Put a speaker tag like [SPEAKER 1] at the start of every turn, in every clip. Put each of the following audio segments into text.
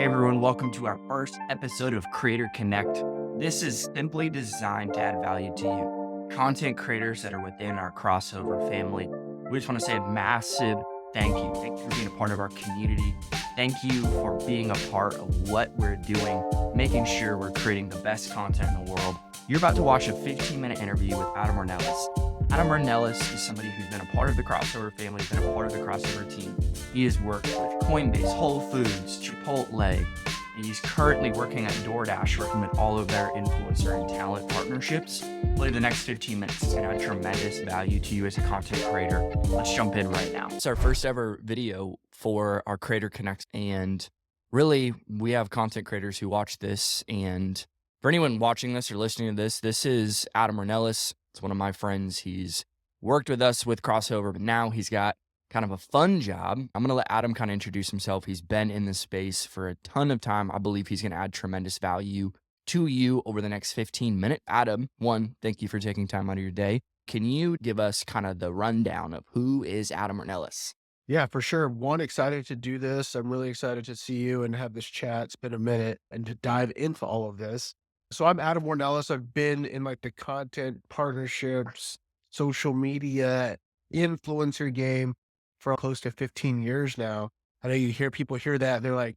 [SPEAKER 1] Hey everyone, welcome to our first episode of Creator Connect. This is simply designed to add value to you, content creators that are within our crossover family. We just want to say a massive thank you. Thank you for being a part of our community. Thank you for being a part of what we're doing, making sure we're creating the best content in the world. You're about to watch a 15-minute interview with Adam Ornelas. Adam Ornelas is somebody who's been a part of the crossover family, been a part of the crossover team. He has worked with Coinbase, Whole Foods, Chipotle, and he's currently working at DoorDash, working with all of their influencer and talent partnerships. Really, the next 15 minutes is going to add tremendous value to you as a content creator. Let's jump in right now. It's our first ever video for our Creator Connect, and really, we have content creators who watch this. And for anyone watching this or listening to this is Adam Ornelas. It's one of my friends. He's worked with us with Crossover, but now he's got kind of a fun job. I'm going to let Adam kind of introduce himself. He's been in this space for a ton of time. I believe he's going to add tremendous value to you over the next 15 minutes. Adam, one, thank you for taking time out of your day. Can you give us kind of the rundown of who is Adam Ornelas?
[SPEAKER 2] Yeah, for sure. One, excited to do this. I'm really excited to see you and have this chat. It's been a minute and to dive into all of this. So I'm Adam Ornelas. I've been in like the content partnerships, social media, influencer game for close to 15 years now. I know you hear people hear that and they're like,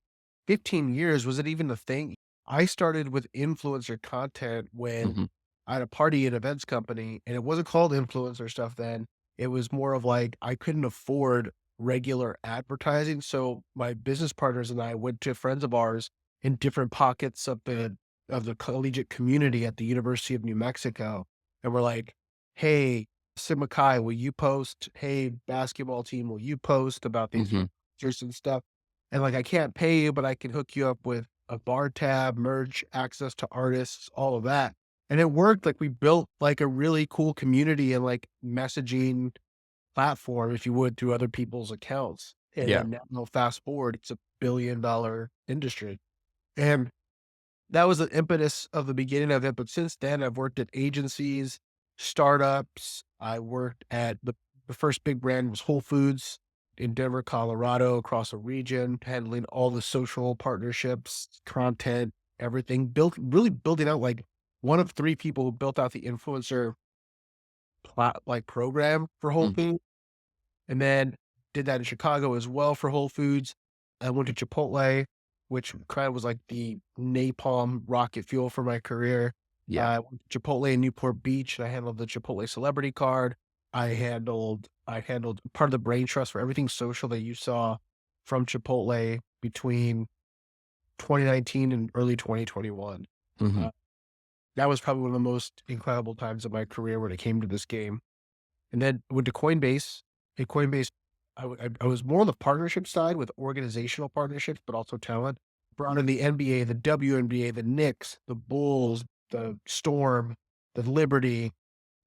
[SPEAKER 2] 15 years, was it even a thing? I started with influencer content when I had a party and events company, and it wasn't called influencer stuff then. It was more of like I couldn't afford regular advertising. So my business partners and I went to friends of ours in different pockets of the collegiate community at the University of New Mexico. And we're like, hey, Sigma Chi, will you post? Hey, basketball team, will you post about these features and stuff? And like, I can't pay you, but I can hook you up with a bar tab, merch, access to artists, all of that. And it worked. Like we built like a really cool community and like messaging platform, if you would, through other people's accounts. And
[SPEAKER 1] Yeah.
[SPEAKER 2] then now fast forward, it's $1 billion industry. And that was the impetus of the beginning of it. But since then, I've worked at agencies, startups. I worked at the first big brand was Whole Foods in Denver, Colorado, across a region, handling all the social partnerships, content, everything. Really building out like one of three people who built out the influencer program for Whole Foods. And then did that in Chicago as well for Whole Foods. I went to Chipotle, which kind of was like the napalm rocket fuel for my career.
[SPEAKER 1] Yeah.
[SPEAKER 2] I went to Chipotle in Newport Beach, and I handled the Chipotle celebrity card. I handled part of the brain trust for everything social that you saw from Chipotle between 2019 and early 2021.
[SPEAKER 1] Mm-hmm.
[SPEAKER 2] Uh, that was probably one of the most incredible times of my career when it came to this game. And then went to Coinbase. At Coinbase, I was more on the partnership side with organizational partnerships, but also talent. Brought in the NBA, the WNBA, the Knicks, the Bulls, the Storm, the Liberty,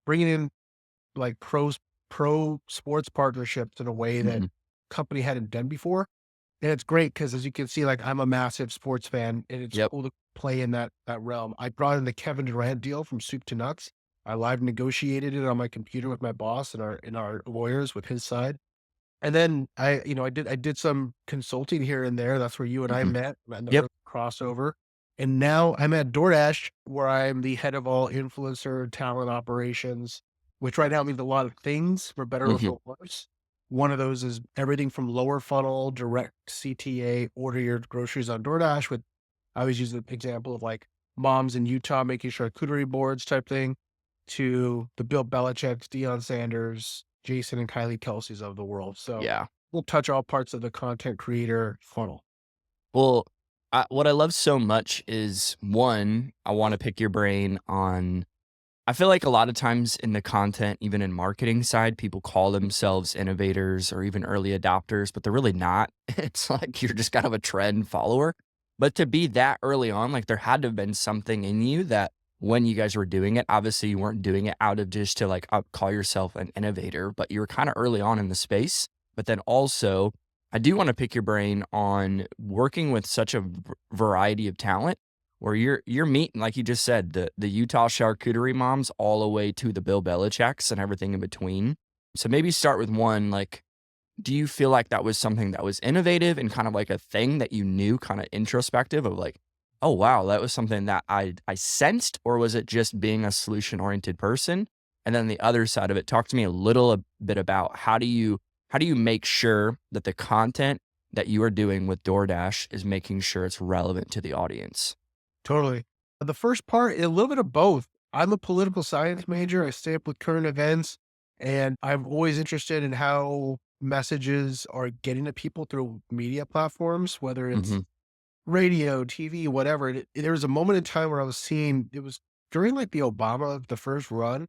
[SPEAKER 2] bringing in like pro sports partnerships in a way that company hadn't done before. And it's great because as you can see, like I'm a massive sports fan and it's
[SPEAKER 1] Yep.
[SPEAKER 2] cool to play in that realm. I brought in the Kevin Durant deal from soup to nuts. I live negotiated it on my computer with my boss and our lawyers with his side. And then I did some consulting here and there. That's where you and I met in the
[SPEAKER 1] Yep.
[SPEAKER 2] early crossover. And now I'm at DoorDash, where I'm the head of all influencer talent operations, which right now means a lot of things for better or for worse. One of those is everything from lower funnel, direct CTA, order your groceries on DoorDash with, I always use the example of like moms in Utah making charcuterie boards type thing, to the Bill Belichick's, Deion Sanders, Jason and Kylie Kelsey's of the world. So
[SPEAKER 1] Yeah.
[SPEAKER 2] we'll touch all parts of the content creator funnel.
[SPEAKER 1] Well, what I love so much is one, I want to pick your brain on. I feel like a lot of times in the content, even in marketing side, people call themselves innovators or even early adopters, but they're really not. It's like you're just kind of a trend follower. But to be that early on, like there had to have been something in you that when you guys were doing it, obviously you weren't doing it out of just to like call yourself an innovator, but you were kind of early on in the space. But then also, I do want to pick your brain on working with such a variety of talent where you're meeting, like you just said, the Utah charcuterie moms all the way to the Bill Belichick's and everything in between. So maybe start with one, like Do you feel like that was something that was innovative and kind of like a thing that you knew kind of introspective of like, "Oh, wow, that was something that I sensed," or was it just being a solution-oriented person? And then the other side of it, talk to me a little bit about how do you make sure that the content that you are doing with DoorDash is making sure it's relevant to the audience?
[SPEAKER 2] Totally. The first part, a little bit of both. I'm a political science major. I stay up with current events, and I'm always interested in how messages are getting to people through media platforms, whether it's
[SPEAKER 1] Mhm.
[SPEAKER 2] radio, TV, whatever. There was a moment in time where I was seeing it was during like the first run,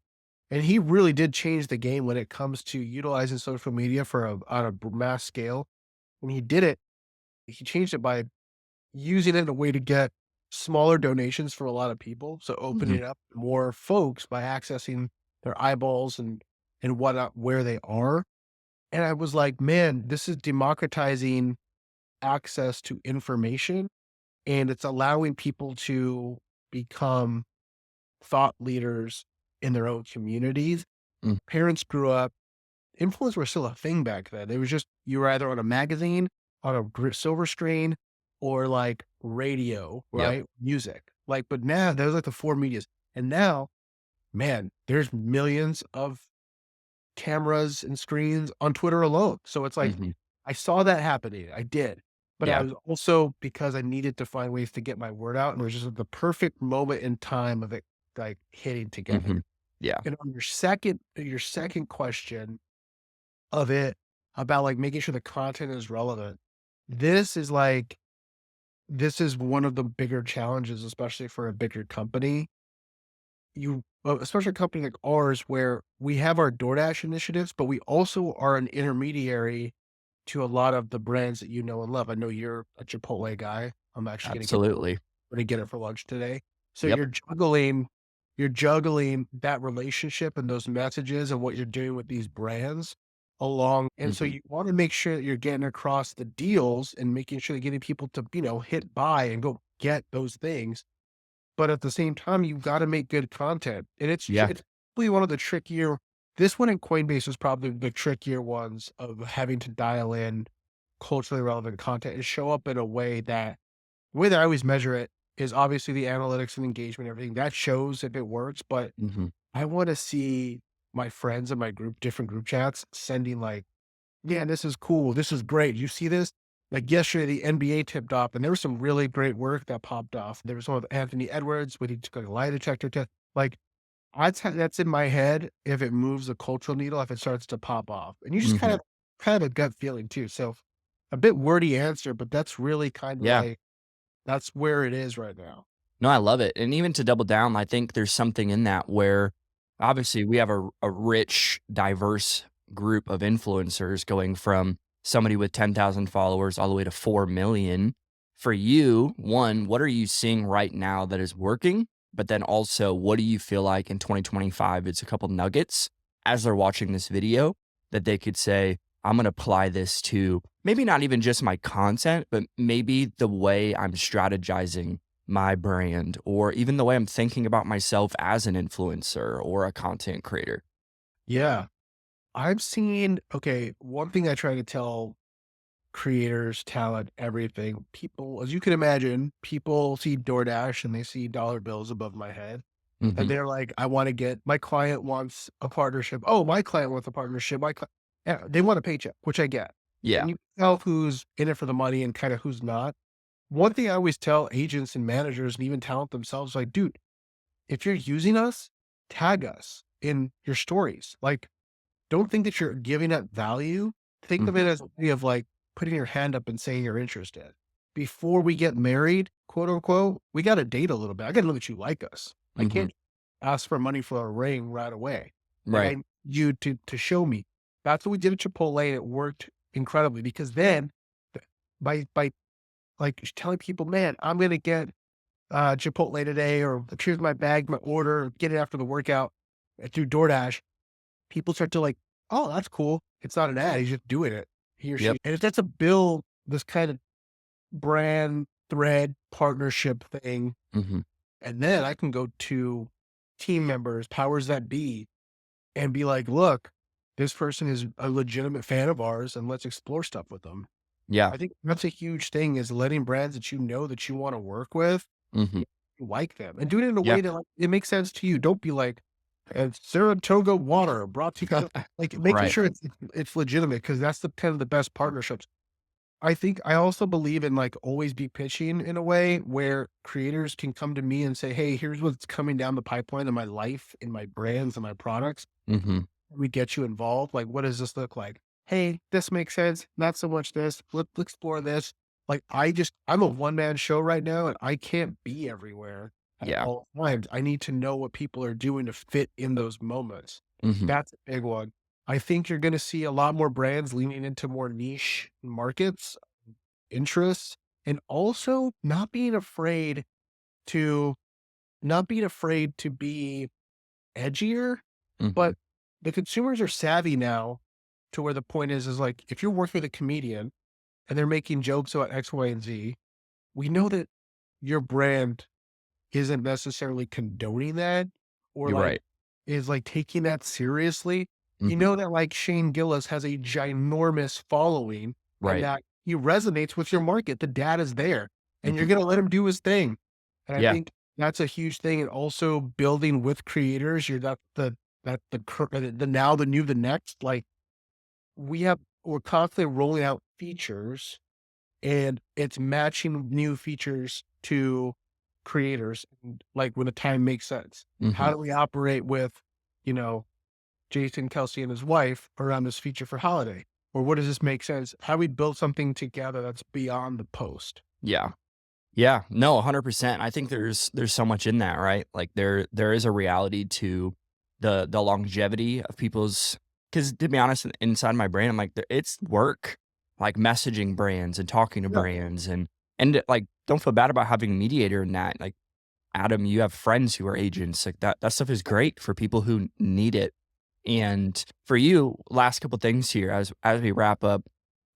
[SPEAKER 2] and he really did change the game when it comes to utilizing social media for on a mass scale. When he did it, he changed it by using it in a way to get smaller donations from a lot of people. So
[SPEAKER 1] Mhm.
[SPEAKER 2] opening up more folks by accessing their eyeballs and whatnot where they are. And I was like, man, this is democratizing access to information, and it's allowing people to become thought leaders in their own communities.
[SPEAKER 1] Mm.
[SPEAKER 2] Parents grew up, influence was still a thing back then. It was just you were either on a magazine, on a silver screen, or like radio,
[SPEAKER 1] Yep.
[SPEAKER 2] right? Music. Like, but now there's like the four medias. And now, man, there's millions of cameras and screens on Twitter alone. So it's like
[SPEAKER 1] Mhm.
[SPEAKER 2] I saw that happening. I did. But I
[SPEAKER 1] Yeah.
[SPEAKER 2] was also because I needed to find ways to get my word out. And it was just the perfect moment in time of it like hitting together.
[SPEAKER 1] Mhm. Yeah.
[SPEAKER 2] And on your second question of it about like making sure the content is relevant. This is like this is one of the bigger challenges, especially for a bigger company. Especially a company like ours, where we have our DoorDash initiatives, but we also are an intermediary to a lot of the brands that you know and love. I know you're a Chipotle guy. I'm actually
[SPEAKER 1] Absolutely.
[SPEAKER 2] gonna get it for lunch today. So
[SPEAKER 1] Yep.
[SPEAKER 2] you're juggling that relationship and those messages and what you're doing with these brands along. And so
[SPEAKER 1] Mhm.
[SPEAKER 2] you want to make sure that you're getting across the deals and making sure that getting people to, hit buy and go get those things. But at the same time, you've got to make good content. And
[SPEAKER 1] Yeah.
[SPEAKER 2] it's probably one of the trickier, this one in Coinbase was probably the trickier ones of having to dial in culturally relevant content and show up in a way that the way that I always measure it is obviously the analytics and engagement, everything that shows if it works. But
[SPEAKER 1] Mhm.
[SPEAKER 2] I want to see my friends in my different group chats sending like, yeah, this is cool. This is great. You see this? Like yesterday, the NBA tipped off, and there was some really great work that popped off. There was one with Anthony Edwards, when he took a lie detector test. Like that's in my head. If it moves the cultural needle, if it starts to pop off, and you just kind
[SPEAKER 1] Mhm.
[SPEAKER 2] of kind of a gut feeling too. So a bit wordy answer, but that's really kind of
[SPEAKER 1] Yeah.
[SPEAKER 2] like that's where it is right now.
[SPEAKER 1] No, I love it, and even to double down, I think there's something in that where, obviously, we have a rich, diverse group of influencers going from somebody with 10,000 followers all the way to 4,000,000. For you, 1, what are you seeing right now that is working? But then also, what do you feel like in 2025, it's a couple nuggets as they're watching this video that they could say, "I'm gonna apply this to" maybe not even just my content, but maybe the way I'm strategizing my brand or even the way I'm thinking about myself as an influencer or a content creator.
[SPEAKER 2] Yeah, I've seen. Okay, one thing I try to tell creators, talent, everything. People, as you can imagine, people see DoorDash and they see dollar bills above my head. And
[SPEAKER 1] Mhm.
[SPEAKER 2] they're like, I want to get my client wants a partnership. Oh, my client wants a partnership. Yeah, they want a paycheck, which I get.
[SPEAKER 1] Yeah.
[SPEAKER 2] And you can tell who's in it for the money and kind of who's not. One thing I always tell agents and managers and even talent themselves, like, dude, if you're using us, tag us in your stories. Like, don't think that you're giving up value. Think of
[SPEAKER 1] Mhm.
[SPEAKER 2] it as a way of like putting your hand up and saying you're interested. Before we get married, quote unquote, we got to date a little bit. I got to know that you like us. I
[SPEAKER 1] Mhm.
[SPEAKER 2] can't ask for money for a ring right away. Like I
[SPEAKER 1] Right.
[SPEAKER 2] need you to show me. That's what we did at Chipotle, and it worked incredibly because then by like telling people, man, I'm gonna get Chipotle today, or here's my bag, my order, get it after the workout through DoorDash. People start to like, "Oh, that's cool." It's not an ad, he's just doing it. He or she.
[SPEAKER 1] Yep.
[SPEAKER 2] And if that's a build this kind of brand thread partnership thing,
[SPEAKER 1] Mhm.
[SPEAKER 2] and then I can go to team members, powers that be, and be like, "Look, this person is a legitimate fan of ours and let's explore stuff with them.
[SPEAKER 1] Yeah.
[SPEAKER 2] I think that's a huge thing is letting brands that you wanna work with,
[SPEAKER 1] Hmm.
[SPEAKER 2] you like them and do it in a
[SPEAKER 1] Yeah.
[SPEAKER 2] way that, like, it makes sense to you. Don't be like, Saratoga water brought to you," like, making
[SPEAKER 1] Right.
[SPEAKER 2] sure it's legitimate because that's the kind of the best partnerships. I think I also believe in, like, always be pitching in a way where creators can come to me and say, "Hey, here's what's coming down the pipeline in my life, in my brands and my products.
[SPEAKER 1] Hmm.
[SPEAKER 2] We get you involved. Like, what does this look like? Hey, this makes sense. Not so much this. Let's explore this." Like, I'm a one-man show right now, and I can't be everywhere at
[SPEAKER 1] Yeah.
[SPEAKER 2] all times. I need to know what people are doing to fit in those moments.
[SPEAKER 1] Hmm.
[SPEAKER 2] That's a big one. I think you're gonna see a lot more brands leaning into more niche markets, interests, and also to not being afraid to be edgier,
[SPEAKER 1] Hmm.
[SPEAKER 2] but the consumers are savvy now to where the point is like, if you're working with a comedian and they're making jokes about X, Y, and Z, we know that your brand isn't necessarily condoning that or
[SPEAKER 1] You're
[SPEAKER 2] like
[SPEAKER 1] right.
[SPEAKER 2] is like taking that seriously. You
[SPEAKER 1] Hmm.
[SPEAKER 2] know that like Shane Gillis has a ginormous following and
[SPEAKER 1] Right.
[SPEAKER 2] that he resonates with your market. The data is there and you're
[SPEAKER 1] Hmm.
[SPEAKER 2] going to let him do his thing. And I
[SPEAKER 1] Yeah.
[SPEAKER 2] think that's a huge thing. And also building with creators, you're not the now, the new, the next. Like we're constantly rolling out features and it's matching new features to creators, like, when the time makes sense. How
[SPEAKER 1] Hmm.
[SPEAKER 2] do we operate with, you know, Jason Kelsey and his wife around this feature for holiday? Or what does this make sense? How do we build something together that's beyond the post?
[SPEAKER 1] Yeah. Yeah, no, 100%. I think there's so much in that, right? Like there is a reality to the longevity of people's, because to be honest, inside my brain, I'm like, it's work, like messaging brands and talking to
[SPEAKER 2] Yeah.
[SPEAKER 1] brands and like don't feel bad about having a mediator in that. Like Adam, you have friends who are agents. Like that stuff is great for people who need it. And for you, last couple things here as we wrap up.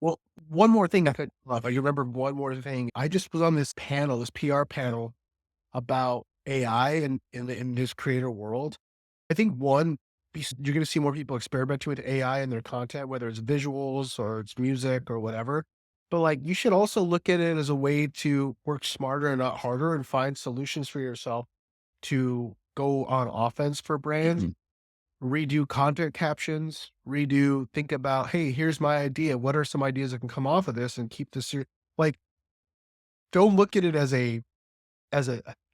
[SPEAKER 2] Well, one more thing I could love. You remember one more thing. I just was on this panel, this PR panel about AI and in this creator world. I think you're going to see more people experimenting with AI in their content, whether it's visuals or it's music or whatever. But like, you should also look at it as a way to work smarter and not harder and find solutions for yourself to go on offense for brands,
[SPEAKER 1] Mhm.
[SPEAKER 2] redo content captions, think about, hey, here's my idea. What are some ideas that can come off of this and keep this like, don't look at it as a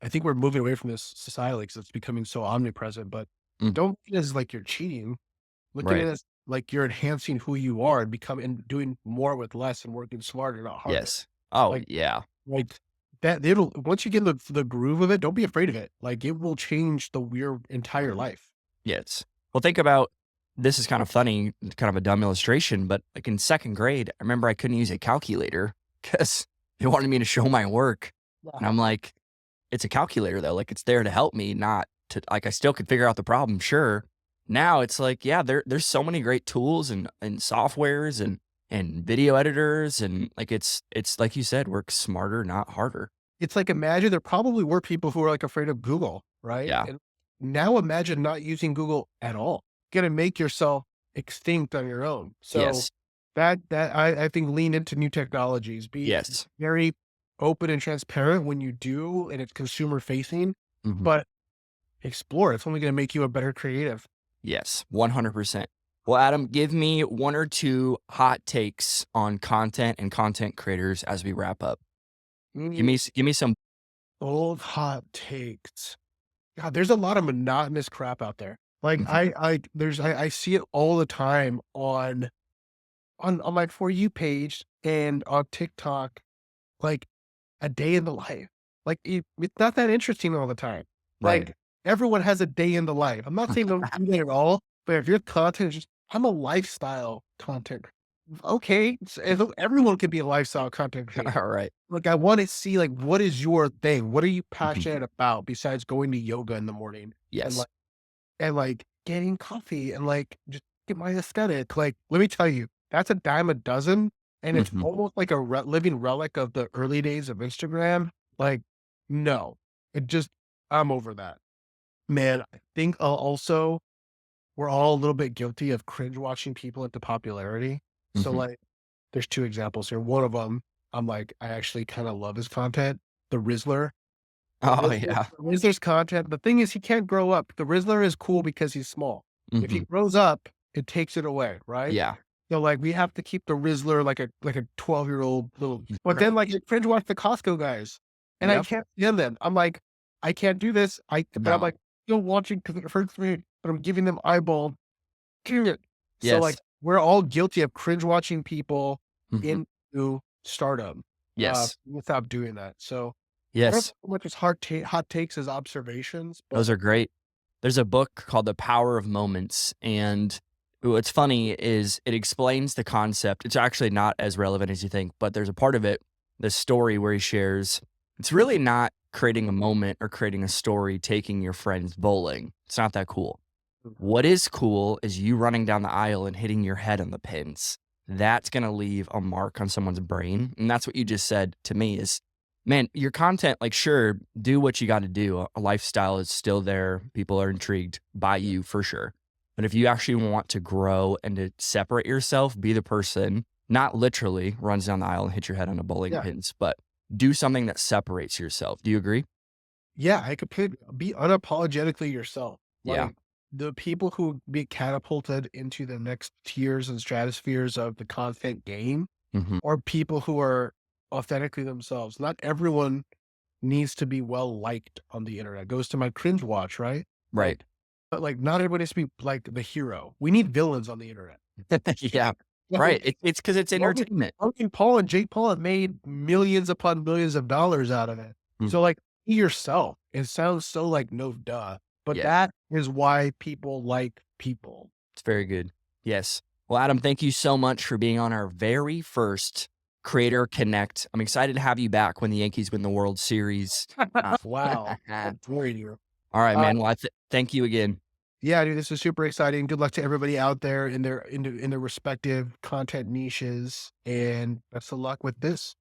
[SPEAKER 2] I think we're moving away from this societally because it's becoming so omnipresent, but
[SPEAKER 1] Mm,
[SPEAKER 2] don't look at it as like you're cheating. Look at it
[SPEAKER 1] right.
[SPEAKER 2] as like you're enhancing who you are and becoming doing more with less and working smarter, not harder.
[SPEAKER 1] Yes. Oh
[SPEAKER 2] Like
[SPEAKER 1] yeah.
[SPEAKER 2] like that it'll once you get in the groove of it, don't be afraid of it. Like it will change your entire life.
[SPEAKER 1] Yes. Well, think about, this is kind of funny, kind of a dumb illustration, but like in second grade, I remember I couldn't use a calculator because they wanted me to show my work.
[SPEAKER 2] Yeah.
[SPEAKER 1] And I'm like, it's a calculator though. Like it's there to help me, not to, like, I still could figure out the problem, sure. Now it's like, yeah, there's so many great tools and softwares and video editors. And like it's like you said, work smarter, not harder.
[SPEAKER 2] It's like imagine there probably were people who were like afraid of Google, right?
[SPEAKER 1] Yeah.
[SPEAKER 2] And now imagine not using Google at all. Gonna make yourself extinct on your own. So
[SPEAKER 1] Yes.
[SPEAKER 2] I think lean into new technologies. Be
[SPEAKER 1] Yes.
[SPEAKER 2] very open and transparent when you do, and it's consumer facing,
[SPEAKER 1] Mhm.
[SPEAKER 2] but explore. It's only gonna make you a better creative.
[SPEAKER 1] Yes, 100%. Well, Adam, give me one or two hot takes on content and content creators as we wrap up.
[SPEAKER 2] Mm,
[SPEAKER 1] Give me some.
[SPEAKER 2] Old hot takes. God, there's a lot of monotonous crap out there. Like
[SPEAKER 1] Mhm.
[SPEAKER 2] I see it all the time on my For You page and on TikTok, like a day in the life. Like it's not that interesting all the time.
[SPEAKER 1] Right.
[SPEAKER 2] Like everyone has a day in the life. I'm not saying don't do that at all, but if your content is just, I'm a lifestyle content. Okay, everyone can be a lifestyle content creator.
[SPEAKER 1] All right.
[SPEAKER 2] Like I want to see like what is your thing? What are you
[SPEAKER 1] Mhm.
[SPEAKER 2] passionate about besides going to yoga in the morning and
[SPEAKER 1] Yes.
[SPEAKER 2] like getting coffee and like just get my aesthetic. Like, let me tell you, that's a dime a dozen. And it's
[SPEAKER 1] Mhm.
[SPEAKER 2] almost like a living relic of the early days of Instagram. Like, no, it just, I'm over that. Man, I think also we're all a little bit guilty of cringe watching people into popularity. So,
[SPEAKER 1] Mhm.
[SPEAKER 2] like, there's 2 examples here. One of them, I'm like, I actually kinda love his content, the Rizzler. The
[SPEAKER 1] Oh,
[SPEAKER 2] Rizzler
[SPEAKER 1] yeah.
[SPEAKER 2] the Rizzler's content, the thing is he can't grow up. The Rizzler is cool because he's small. If he
[SPEAKER 1] Mhm.
[SPEAKER 2] grows up, it takes it away, right?
[SPEAKER 1] Yeah.
[SPEAKER 2] So, like, we have to keep the Rizzler like a 12-year-old little but then,
[SPEAKER 1] Right.
[SPEAKER 2] like, I cringe watch the Costco guys, and I
[SPEAKER 1] Yep.
[SPEAKER 2] can't stand them. I'm like, "I can't do this." But I'm,
[SPEAKER 1] No.
[SPEAKER 2] like, still watching 'cause it hurts me, but I'm giving them eyeball. Damn it. So, like,
[SPEAKER 1] Yes.
[SPEAKER 2] we're all guilty of cringe watching people
[SPEAKER 1] Mhm.
[SPEAKER 2] into stardom,
[SPEAKER 1] Yes.
[SPEAKER 2] without doing that. So, I don't
[SPEAKER 1] Yes.
[SPEAKER 2] so much as hot takes as observations, but
[SPEAKER 1] Those are great. There's a book called The Power of Moments, and what's funny is it explains the concept. It's actually not as relevant as you think, but there's a part of it, the story where he shares it's really not creating a moment or creating a story taking your friends bowling. It's not that cool. What is cool is you running down the aisle and hitting your head on the pins. That's gonna leave a mark on someone's brain, and that's what you just said to me is, man, your content, like, sure, do what you gotta do. A lifestyle is still there. People are intrigued by you for sure. But if you actually want to grow and to separate yourself, be the person, not literally runs down the aisle and hit your head on a bowling
[SPEAKER 2] yeah.
[SPEAKER 1] pins, but do something that separates yourself. Do you agree?
[SPEAKER 2] Yeah, I completely be unapologetically yourself.
[SPEAKER 1] Yeah.
[SPEAKER 2] Like, the people who be catapulted into the next tiers and stratospheres of the content game
[SPEAKER 1] Mhm.
[SPEAKER 2] are people who are authentically themselves. Not everyone needs to be well liked on the internet. Goes to my cringe watch, right?
[SPEAKER 1] Right.
[SPEAKER 2] Like, but like not everybody needs to be like the hero. We need villains on the internet.
[SPEAKER 1] Yeah. Right.
[SPEAKER 2] Like
[SPEAKER 1] It's because it's
[SPEAKER 2] Logan,
[SPEAKER 1] entertainment.
[SPEAKER 2] Logan Paul and Jake Paul have made millions upon millions of dollars out of it. So,
[SPEAKER 1] Mhm.
[SPEAKER 2] like, be yourself. It sounds so like no duh, but
[SPEAKER 1] Yeah.
[SPEAKER 2] that is why people like people.
[SPEAKER 1] It's very good. Yes. Well, Adam, thank you so much for being on our very first
[SPEAKER 2] For sure.
[SPEAKER 1] Creator Connect. I'm excited to have you back when the Yankees win the World Series. Uh,
[SPEAKER 2] Wow. How dare you?
[SPEAKER 1] all right,
[SPEAKER 2] Uh,
[SPEAKER 1] man. Well, thank you again.
[SPEAKER 2] yeah, dude, this is super exciting. Good luck to everybody out there in their respective content niches, and best of luck with this.